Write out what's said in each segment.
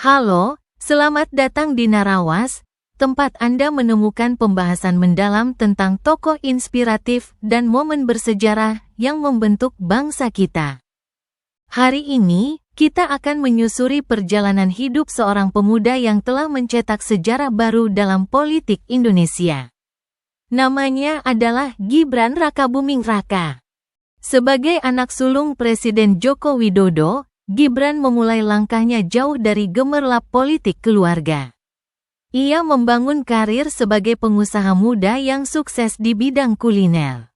Halo, selamat datang di Narawas, tempat Anda menemukan pembahasan mendalam tentang tokoh inspiratif dan momen bersejarah yang membentuk bangsa kita. Hari ini, kita akan menyusuri perjalanan hidup seorang pemuda yang telah mencetak sejarah baru dalam politik Indonesia. Namanya adalah Gibran Rakabuming Raka. Sebagai anak sulung Presiden Joko Widodo, Gibran memulai langkahnya jauh dari gemerlap politik keluarga. Ia membangun karir sebagai pengusaha muda yang sukses di bidang kuliner.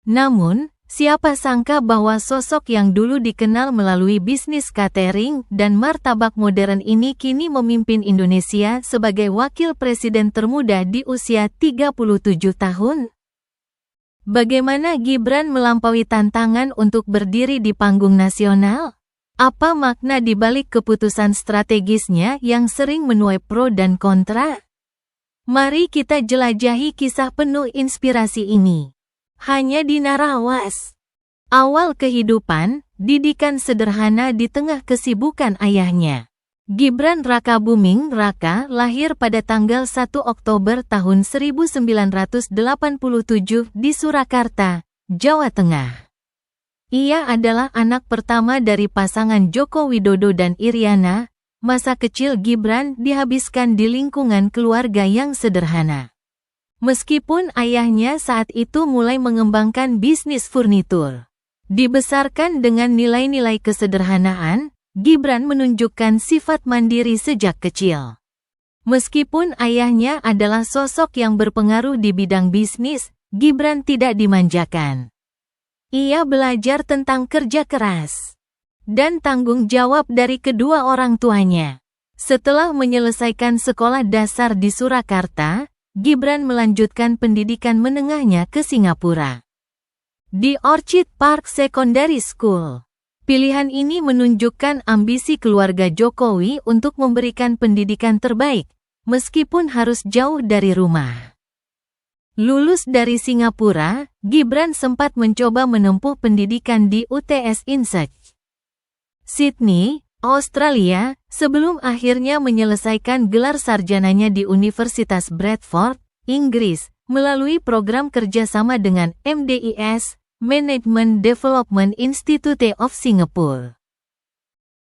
Namun, siapa sangka bahwa sosok yang dulu dikenal melalui bisnis catering dan martabak modern ini kini memimpin Indonesia sebagai wakil presiden termuda di usia 37 tahun? Bagaimana Gibran melampaui tantangan untuk berdiri di panggung nasional? Apa makna di balik keputusan strategisnya yang sering menuai pro dan kontra? Mari kita jelajahi kisah penuh inspirasi ini. Hanya di Narawas. Awal kehidupan, didikan sederhana di tengah kesibukan ayahnya. Gibran Rakabuming Raka lahir pada tanggal 1 Oktober tahun 1987 di Surakarta, Jawa Tengah. Ia adalah anak pertama dari pasangan Joko Widodo dan Iriana. Masa kecil Gibran dihabiskan di lingkungan keluarga yang sederhana. Meskipun ayahnya saat itu mulai mengembangkan bisnis furnitur. Dibesarkan dengan nilai-nilai kesederhanaan, Gibran menunjukkan sifat mandiri sejak kecil. Meskipun ayahnya adalah sosok yang berpengaruh di bidang bisnis, Gibran tidak dimanjakan. Ia belajar tentang kerja keras dan tanggung jawab dari kedua orang tuanya. Setelah menyelesaikan sekolah dasar di Surakarta, Gibran melanjutkan pendidikan menengahnya ke Singapura. Di Orchid Park Secondary School. Pilihan ini menunjukkan ambisi keluarga Jokowi untuk memberikan pendidikan terbaik, meskipun harus jauh dari rumah. Lulus dari Singapura, Gibran sempat mencoba menempuh pendidikan di UTS Insead, Sydney, Australia, sebelum akhirnya menyelesaikan gelar sarjananya di Universitas Bradford, Inggris, melalui program kerjasama dengan MDIS, Management Development Institute of Singapore.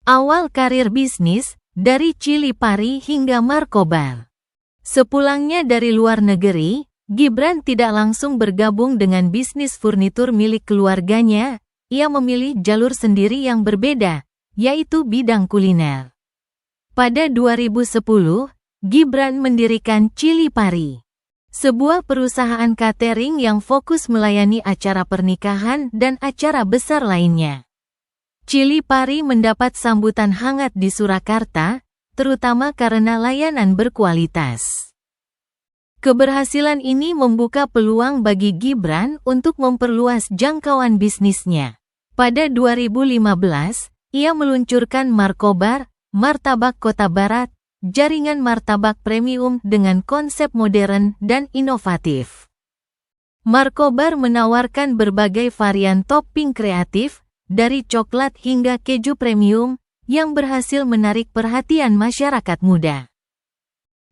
Awal karir bisnis, dari cili pari hingga markobar. Sepulangnya dari luar negeri, Gibran tidak langsung bergabung dengan bisnis furnitur milik keluarganya. Ia memilih jalur sendiri yang berbeda, yaitu bidang kuliner. Pada 2010, Gibran mendirikan Cili Pari, sebuah perusahaan catering yang fokus melayani acara pernikahan dan acara besar lainnya. Cili Pari mendapat sambutan hangat di Surakarta, terutama karena layanan berkualitas. Keberhasilan ini membuka peluang bagi Gibran untuk memperluas jangkauan bisnisnya. Pada 2015, ia meluncurkan Markobar, Martabak Kota Barat, jaringan martabak premium dengan konsep modern dan inovatif. Markobar menawarkan berbagai varian topping kreatif, dari coklat hingga keju premium, yang berhasil menarik perhatian masyarakat muda.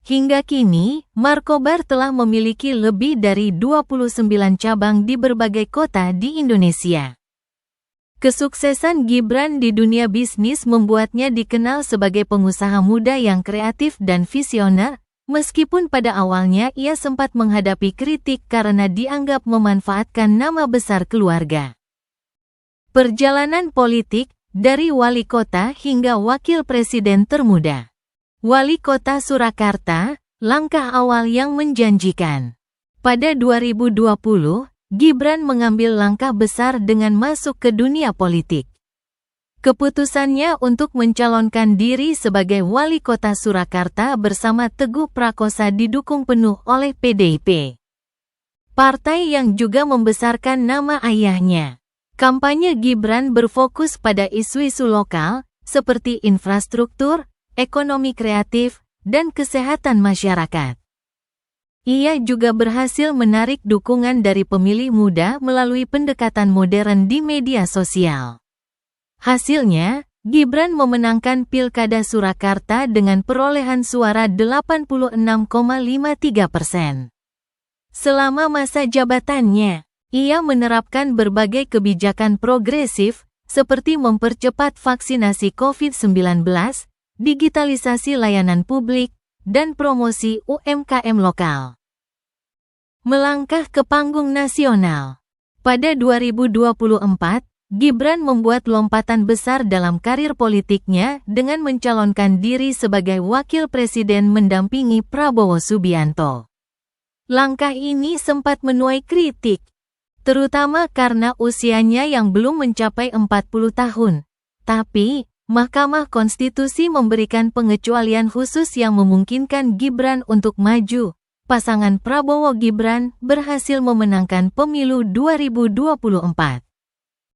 Hingga kini, Markobar telah memiliki lebih dari 29 cabang di berbagai kota di Indonesia. Kesuksesan Gibran di dunia bisnis membuatnya dikenal sebagai pengusaha muda yang kreatif dan visioner, meskipun pada awalnya ia sempat menghadapi kritik karena dianggap memanfaatkan nama besar keluarga. Perjalanan politik, dari wali kota hingga wakil presiden termuda. Wali Kota Surakarta, langkah awal yang menjanjikan. Pada 2020, Gibran mengambil langkah besar dengan masuk ke dunia politik. Keputusannya untuk mencalonkan diri sebagai wali kota Surakarta bersama Teguh Prakosa didukung penuh oleh PDIP. Partai yang juga membesarkan nama ayahnya. Kampanye Gibran berfokus pada isu-isu lokal, seperti infrastruktur, ekonomi kreatif, dan kesehatan masyarakat. Ia juga berhasil menarik dukungan dari pemilih muda melalui pendekatan modern di media sosial. Hasilnya, Gibran memenangkan Pilkada Surakarta dengan perolehan suara 86,53%. Selama masa jabatannya, ia menerapkan berbagai kebijakan progresif, seperti mempercepat vaksinasi COVID-19, digitalisasi layanan publik, dan promosi UMKM lokal. Melangkah ke panggung nasional. Pada 2024, Gibran membuat lompatan besar dalam karir politiknya dengan mencalonkan diri sebagai wakil presiden mendampingi Prabowo Subianto. Langkah ini sempat menuai kritik, terutama karena usianya yang belum mencapai 40 tahun. Tapi, Mahkamah Konstitusi memberikan pengecualian khusus yang memungkinkan Gibran untuk maju. Pasangan Prabowo-Gibran berhasil memenangkan pemilu 2024.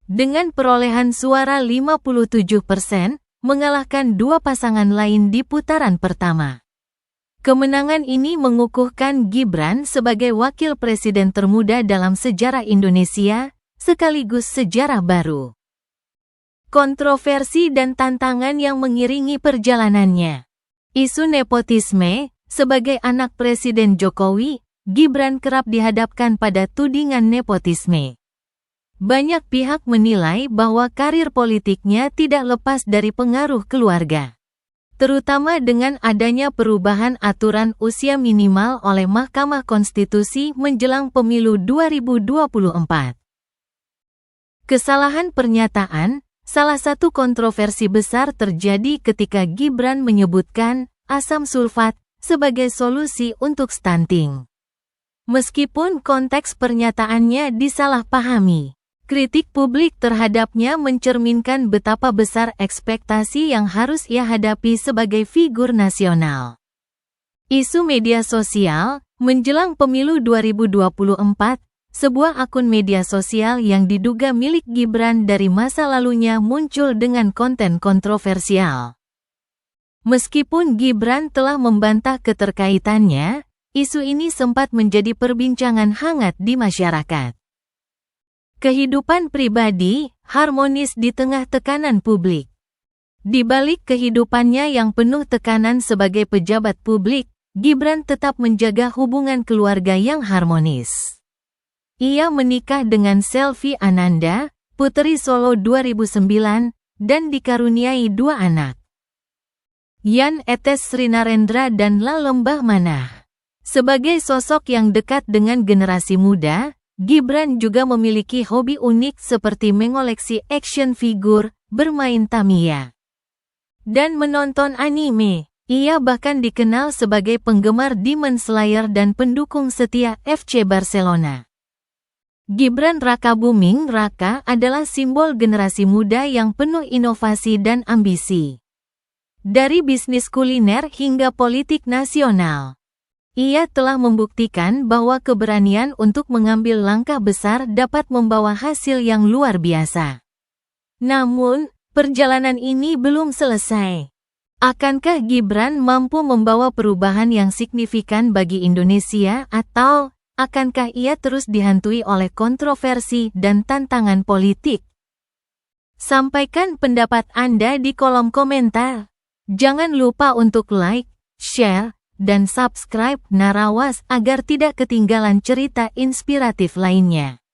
Dengan perolehan suara 57%, mengalahkan dua pasangan lain di putaran pertama. Kemenangan ini mengukuhkan Gibran sebagai wakil presiden termuda dalam sejarah Indonesia, sekaligus sejarah baru. Kontroversi dan tantangan yang mengiringi perjalanannya. Isu nepotisme. Sebagai anak Presiden Jokowi, Gibran kerap dihadapkan pada tudingan nepotisme. Banyak pihak menilai bahwa karir politiknya tidak lepas dari pengaruh keluarga, terutama dengan adanya perubahan aturan usia minimal oleh Mahkamah Konstitusi menjelang pemilu 2024. Kesalahan pernyataan. Salah satu kontroversi besar terjadi ketika Gibran menyebutkan asam sulfat sebagai solusi untuk stunting. Meskipun konteks pernyataannya disalahpahami, kritik publik terhadapnya mencerminkan betapa besar ekspektasi yang harus ia hadapi sebagai figur nasional. Isu media sosial. Menjelang pemilu 2024, sebuah akun media sosial yang diduga milik Gibran dari masa lalunya muncul dengan konten kontroversial. Meskipun Gibran telah membantah keterkaitannya, isu ini sempat menjadi perbincangan hangat di masyarakat. Kehidupan pribadi harmonis di tengah tekanan publik. Di balik kehidupannya yang penuh tekanan sebagai pejabat publik, Gibran tetap menjaga hubungan keluarga yang harmonis. Ia menikah dengan Selvi Ananda, Puteri Solo 2009, dan dikaruniai dua anak, Yan Etes Srinarendra dan La Lembah Manah. Sebagai sosok yang dekat dengan generasi muda, Gibran juga memiliki hobi unik seperti mengoleksi action figure, bermain Tamiya, dan menonton anime. Ia bahkan dikenal sebagai penggemar Demon Slayer dan pendukung setia FC Barcelona. Gibran Rakabuming Raka adalah simbol generasi muda yang penuh inovasi dan ambisi. Dari bisnis kuliner hingga politik nasional, ia telah membuktikan bahwa keberanian untuk mengambil langkah besar dapat membawa hasil yang luar biasa. Namun, perjalanan ini belum selesai. Akankah Gibran mampu membawa perubahan yang signifikan bagi Indonesia atau akankah ia terus dihantui oleh kontroversi dan tantangan politik? Sampaikan pendapat Anda di kolom komentar. Jangan lupa untuk like, share, dan subscribe Narawas agar tidak ketinggalan cerita inspiratif lainnya.